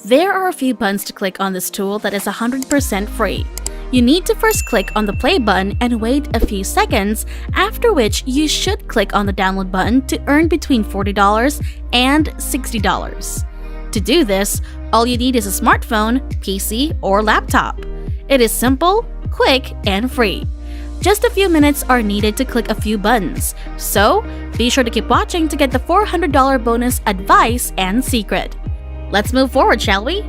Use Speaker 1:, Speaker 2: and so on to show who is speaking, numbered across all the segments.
Speaker 1: There are a few buttons to click on this tool that is 100% free. You need to first click on the play button and wait a few seconds, after which you should click on the download button to earn between $40 and $60. To do this, all you need is a smartphone, PC, or laptop. It is simple, quick, and free. Just a few minutes are needed to click a few buttons, so be sure to keep watching to get the $400 bonus advice and secret. Let's move forward, shall we?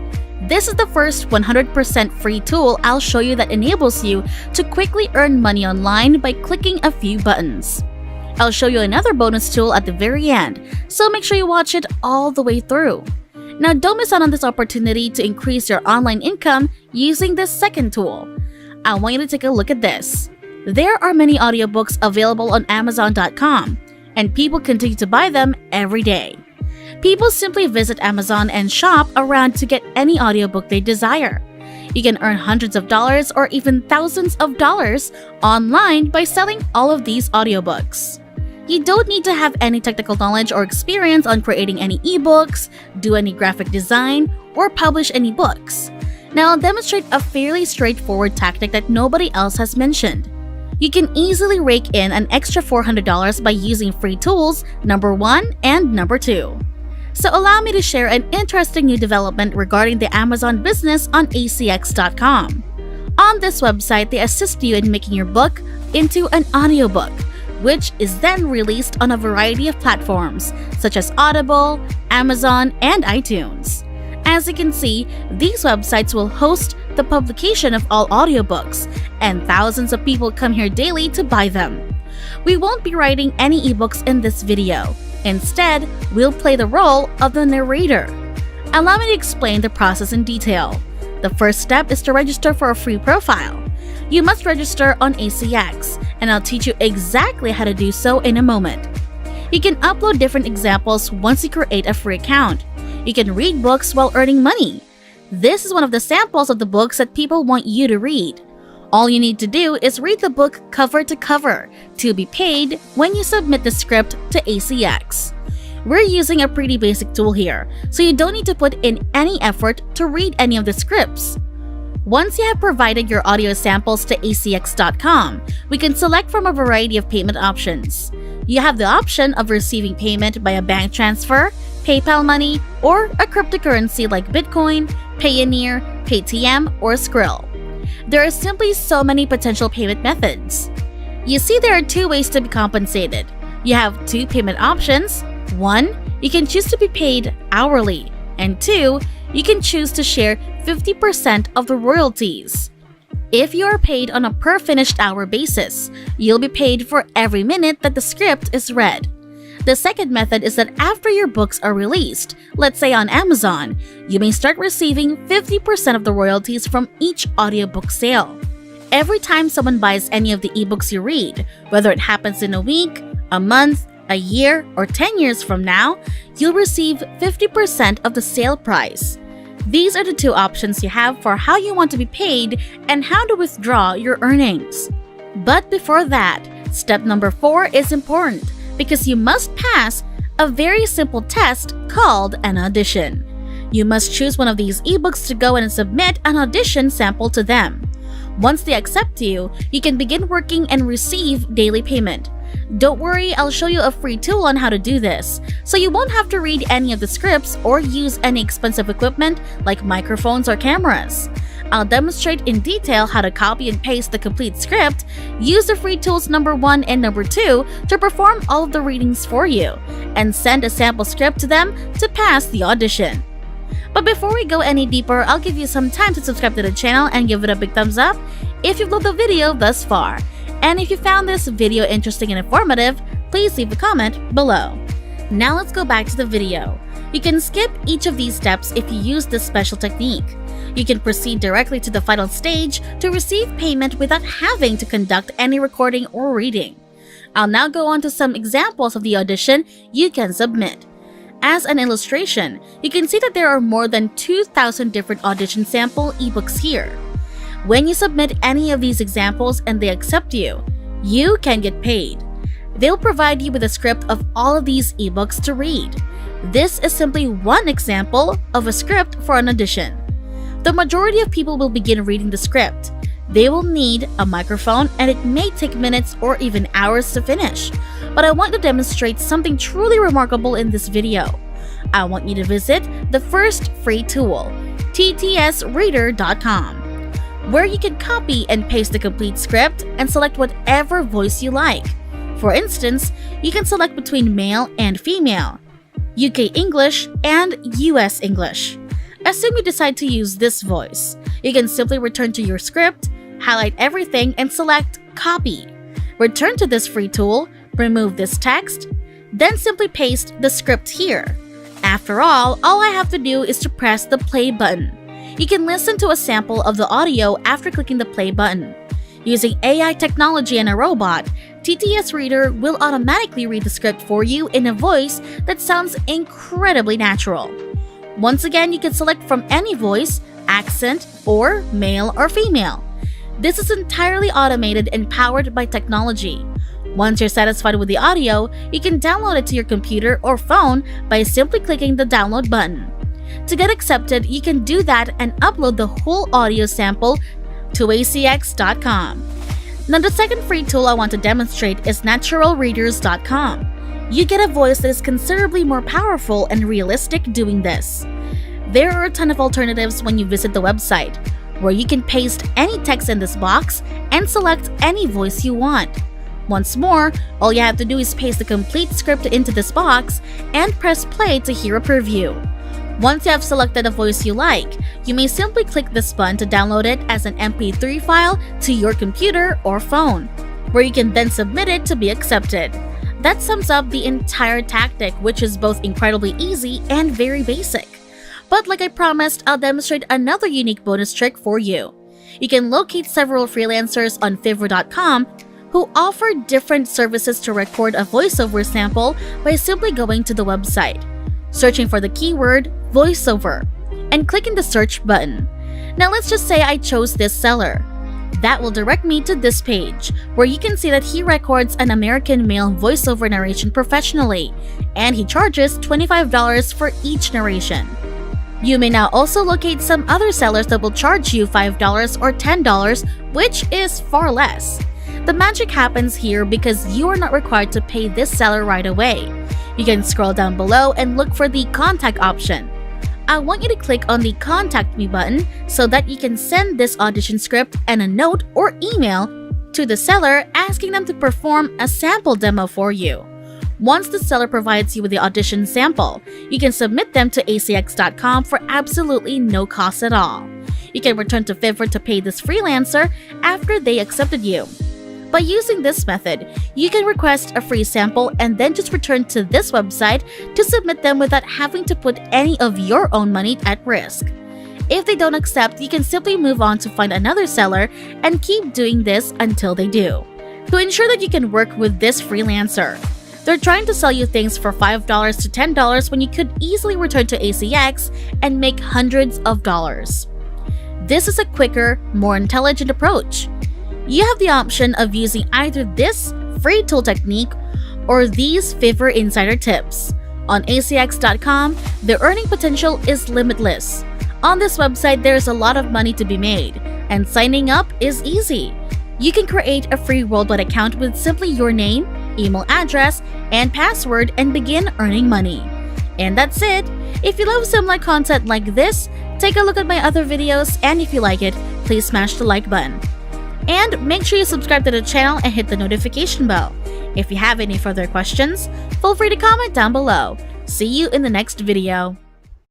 Speaker 1: This is the first 100% free tool I'll show you that enables you to quickly earn money online by clicking a few buttons. I'll show you another bonus tool at the very end, so make sure you watch it all the way through. Now don't miss out on this opportunity to increase your online income using this second tool. I want you to take a look at this. There are many audiobooks available on Amazon.com, and people continue to buy them every day. People simply visit Amazon and shop around to get any audiobook they desire. You can earn hundreds of dollars or even thousands of dollars online by selling all of these audiobooks. You don't need to have any technical knowledge or experience on creating any ebooks, do any graphic design, or publish any books. Now I'll demonstrate a fairly straightforward tactic that nobody else has mentioned. You can easily rake in an extra $400 by using free tools number 1 and number 2. So allow me to share an interesting new development regarding the Amazon business on acx.com. On this website, they assist you in making your book into an audiobook, which is then released on a variety of platforms such as Audible, Amazon, and iTunes. As you can see, these websites will host the publication of all audiobooks, and thousands of people come here daily to buy them. We won't be writing any ebooks in this video. Instead, we'll play the role of the narrator. Allow me to explain the process in detail. The first step is to register for a free profile. You must register on ACX, and I'll teach you exactly how to do so in a moment. You can upload different examples once you create a free account. You can read books while earning money. This is one of the samples of the books that people want you to read. All you need to do is read the book cover to cover to be paid when you submit the script to ACX. We're using a pretty basic tool here, so you don't need to put in any effort to read any of the scripts. Once you have provided your audio samples to acx.com, we can select from a variety of payment options. You have the option of receiving payment by a bank transfer, PayPal money, or a cryptocurrency like Bitcoin, Payoneer, Paytm, or Skrill. There are simply so many potential payment methods. You see, there are 2 ways to be compensated. You have 2 payment options. 1, you can choose to be paid hourly, and 2, you can choose to share 50% of the royalties. If you are paid on a per finished hour basis, you'll be paid for every minute that the script is read. The second method is that after your books are released, let's say on Amazon, you may start receiving 50% of the royalties from each audiobook sale. Every time someone buys any of the ebooks you read, whether it happens in a week, a month, a year, or 10 years from now, you'll receive 50% of the sale price. These are the 2 options you have for how you want to be paid and how to withdraw your earnings. But before that, step number 4 is important, because you must pass a very simple test called an audition. You must choose one of these ebooks to go and submit an audition sample to them. Once they accept you, you can begin working and receive daily payment. Don't worry, I'll show you a free tool on how to do this, so you won't have to read any of the scripts or use any expensive equipment like microphones or cameras. I'll demonstrate in detail how to copy and paste the complete script, use the free tools number 1 and number 2 to perform all of the readings for you, and send a sample script to them to pass the audition. But before we go any deeper, I'll give you some time to subscribe to the channel and give it a big thumbs up if you've loved the video thus far. And if you found this video interesting and informative, please leave a comment below. Now let's go back to the video. You can skip each of these steps if you use this special technique. You can proceed directly to the final stage to receive payment without having to conduct any recording or reading. I'll now go on to some examples of the audition you can submit. As an illustration, you can see that there are more than 2,000 different audition sample ebooks here. When you submit any of these examples and they accept you, you can get paid. They'll provide you with a script of all of these ebooks to read. This is simply one example of a script for an audition. The majority of people will begin reading the script. They will need a microphone and it may take minutes or even hours to finish. But I want to demonstrate something truly remarkable in this video. I want you to visit the first free tool, ttsreader.com, where you can copy and paste the complete script and select whatever voice you like. For instance, you can select between male and female, UK English, and US English. Assume you decide to use this voice. You can simply return to your script, highlight everything, and select Copy. Return to this free tool, remove this text, then simply paste the script here. After all I have to do is to press the play button. You can listen to a sample of the audio after clicking the play button. Using AI technology and a robot, TTS Reader will automatically read the script for you in a voice that sounds incredibly natural. Once again, you can select from any voice, accent, or male or female. This is entirely automated and powered by technology. Once you're satisfied with the audio, you can download it to your computer or phone by simply clicking the download button. To get accepted, you can do that and upload the whole audio sample to acx.com. Now, the second free tool I want to demonstrate is naturalreaders.com. You get a voice that is considerably more powerful and realistic doing this. There are a ton of alternatives when you visit the website, where you can paste any text in this box and select any voice you want. Once more, all you have to do is paste the complete script into this box and press play to hear a preview. Once you have selected a voice you like, you may simply click this button to download it as an MP3 file to your computer or phone, where you can then submit it to be accepted. That sums up the entire tactic, which is both incredibly easy and very basic. But like I promised, I'll demonstrate another unique bonus trick for you. You can locate several freelancers on Fiverr.com who offer different services to record a voiceover sample by simply going to the website, searching for the keyword voiceover, and clicking the search button. Now let's just say I chose this seller. That will direct me to this page, where you can see that he records an American male voiceover narration professionally, and he charges $25 for each narration. You may now also locate some other sellers that will charge you $5 or $10, which is far less. The magic happens here because you are not required to pay this seller right away. You can scroll down below and look for the contact option. I want you to click on the Contact Me button so that you can send this audition script and a note or email to the seller asking them to perform a sample demo for you. Once the seller provides you with the audition sample, you can submit them to acx.com for absolutely no cost at all. You can return to Fiverr to pay this freelancer after they accepted you. By using this method, you can request a free sample and then just return to this website to submit them without having to put any of your own money at risk. If they don't accept, you can simply move on to find another seller and keep doing this until they do. To ensure that you can work with this freelancer, they're trying to sell you things for $5 to $10 when you could easily return to ACX and make hundreds of dollars. This is a quicker, more intelligent approach. You have the option of using either this free tool technique or these Fiverr insider tips. On acx.com, the earning potential is limitless. On this website, there's a lot of money to be made, and signing up is easy. You can create a free worldwide account with simply your name, email address, and password and begin earning money. And that's it. If you love similar content like this, take a look at my other videos, and if you like it, please smash the like button. And make sure you subscribe to the channel and hit the notification bell. If you have any further questions, feel free to comment down below. See you in the next video.